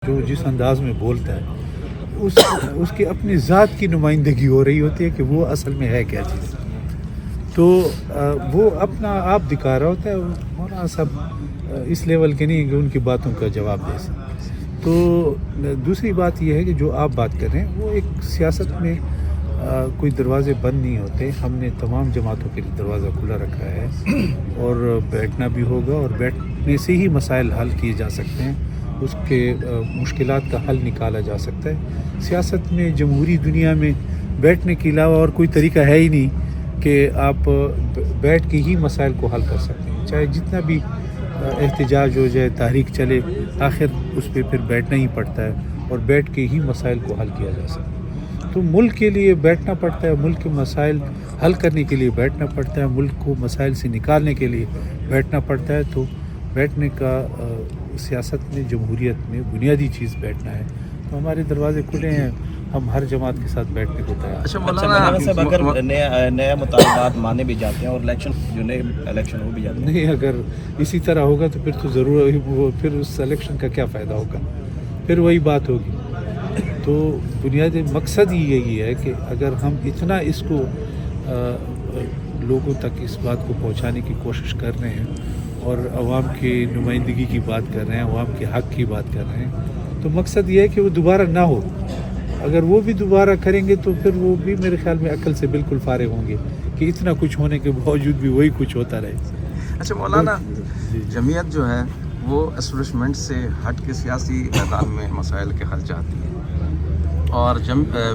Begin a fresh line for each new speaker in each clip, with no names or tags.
جو جس انداز میں بولتا ہے اس کی اپنی ذات کی نمائندگی ہو رہی ہوتی ہے کہ وہ اصل میں ہے کیا چیز. تو وہ اپنا آپ دکھا رہا ہوتا ہے. مولانا صاحب اس لیول کے نہیں کہ ان کی باتوں کا جواب دے سکیں. تو دوسری بات یہ ہے کہ جو آپ بات کر رہے ہیں وہ ایک سیاست میں کوئی دروازے بند نہیں ہوتے. ہم نے تمام جماعتوں کے لیے دروازہ کھلا رکھا ہے اور بیٹھنا بھی ہوگا اور بیٹھنے سے ہی مسائل حل کیے جا سکتے ہیں. اس کے مشکلات کا حل نکالا جا سکتا ہے. سیاست میں جمہوری دنیا میں بیٹھنے کے علاوہ اور کوئی طریقہ ہے ہی نہیں کہ آپ بیٹھ کے ہی مسائل کو حل کر سکتے ہیں. چاہے جتنا بھی احتجاج ہو جائے، تحریک چلے، آخر اس پہ پھر بیٹھنا ہی پڑتا ہے اور بیٹھ کے ہی مسائل کو حل کیا جا سکتا ہے. تو ملک کے لیے بیٹھنا پڑتا ہے، ملک کے مسائل حل کرنے کے لیے بیٹھنا پڑتا ہے، ملک کو مسائل سے نکالنے کے لیے بیٹھنا پڑتا ہے. تو بیٹھنے کا سیاست میں، جمہوریت میں بنیادی چیز بیٹھنا ہے. تو ہمارے دروازے کھلے ہیں، ہم ہر جماعت کے ساتھ بیٹھنے کو تیار ہیں.
اچھا مولانا صاحب، اگر نیا مطالبات مانے بھی جاتے ہیں اور نئے الیکشن ہو بھی جاتے ہیں،
نہیں، اگر اسی طرح ہوگا تو پھر تو ضرور پھر اس الیکشن کا کیا فائدہ ہوگا؟ پھر وہی بات ہوگی. تو بنیادی مقصد ہی یہی ہے کہ اگر ہم اتنا اس کو لوگوں تک اس بات کو پہنچانے کی کوشش کر رہے ہیں اور عوام کی نمائندگی کی بات کر رہے ہیں، عوام کے حق کی بات کر رہے ہیں، تو مقصد یہ ہے کہ وہ دوبارہ نہ ہو. اگر وہ بھی دوبارہ کریں گے تو پھر وہ بھی میرے خیال میں عقل سے بالکل فارغ ہوں گے کہ اتنا کچھ ہونے کے باوجود بھی وہی کچھ ہوتا رہے.
اچھا مولانا، جمعیت جو ہے وہ اسٹیبلشمنٹ سے ہٹ کے سیاسی میدان میں مسائل کے حل چاہتی ہے، اور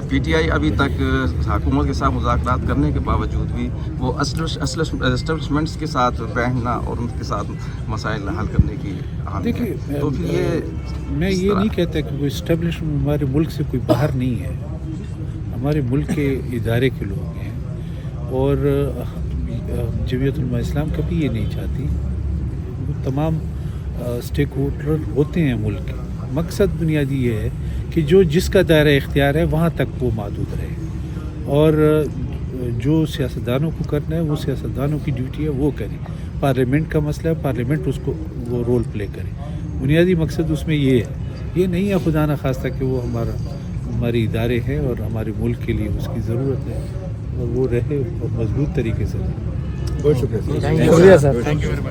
پی ٹی آئی ابھی تک حکومت کے ساتھ مذاکرات کرنے کے باوجود بھی وہ اسٹیبلشمنٹس کے ساتھ بیٹھنا اور ان کے ساتھ مسائل حل کرنے کی
دیکھیے،
تو پھر
میں یہ نہیں کہتا کہ کوئی اسٹیبلشمنٹ ہمارے ملک سے کوئی باہر نہیں ہے. ہمارے ملک کے ادارے کے لوگ ہیں اور جمعیت علماء اسلام کبھی یہ نہیں چاہتی. وہ تمام اسٹیک ہولڈر ہوتے ہیں ملک کے. مقصد بنیادی یہ ہے کہ جو جس کا دائرہ اختیار ہے وہاں تک وہ محدود رہے، اور جو سیاستدانوں کو کرنا ہے وہ سیاستدانوں کی ڈیوٹی ہے وہ کریں. پارلیمنٹ کا مسئلہ ہے، پارلیمنٹ اس کو وہ رول پلے کرے. بنیادی مقصد اس میں یہ ہے. یہ نہیں ہے خدا نخواستہ کہ وہ ہمارے ادارے ہیں اور ہمارے ملک کے لیے اس کی ضرورت ہے اور وہ رہے اور مضبوط طریقے سے. بہت شکریہ سر.